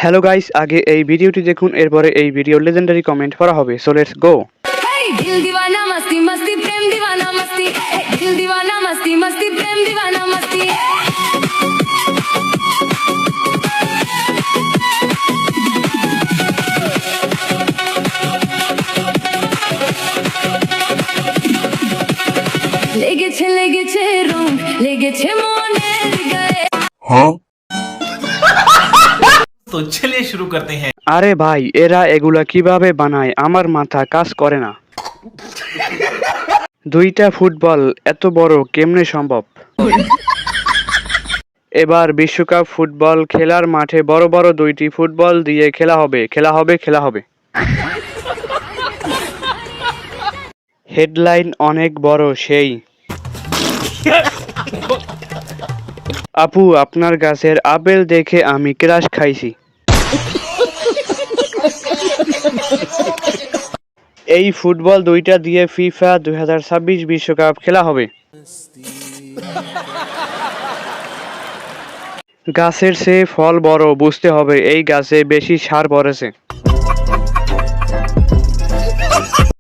Hello guys, আগে এই ভিডিওটি দেখুন, এরপরে এই ভিডিওর লেজেন্ডারি কমেন্ট পড়া হবে। So let's go. दिल दीवाना मस्ती मस्ती प्रेम दीवाना मस्ती दिल दीवाना मस्ती मस्ती प्रेम दीवाना मस्ती লেগেছে রং লেগেছে মনের গায়ে। तो चलिए शुरू करते हैं। আরে ভাই, এরা এগুলা কিভাবে বানায়? আমার মাথা কাজ করে না। দুইটা ফুটবল এত বড় কেমনে সম্ভব? এবার বিশ্বকাপ ফুটবল খেলার মাঠে বড় বড় দুইটি ফুটবল দিয়ে খেলা হবে। হেডলাইন অনেক বড় সেই। আপু, আপনার গাছের আপেল দেখে আমি ক্রাশ খাইছি। এই ফুটবল দুইটা দিয়ে ফিফা 2026 বিশ্বকাপ খেলা হবে। গাছের চেয়ে ফল বড়, বুঝতে হবে এই গাছে বেশি সার পড়েছে।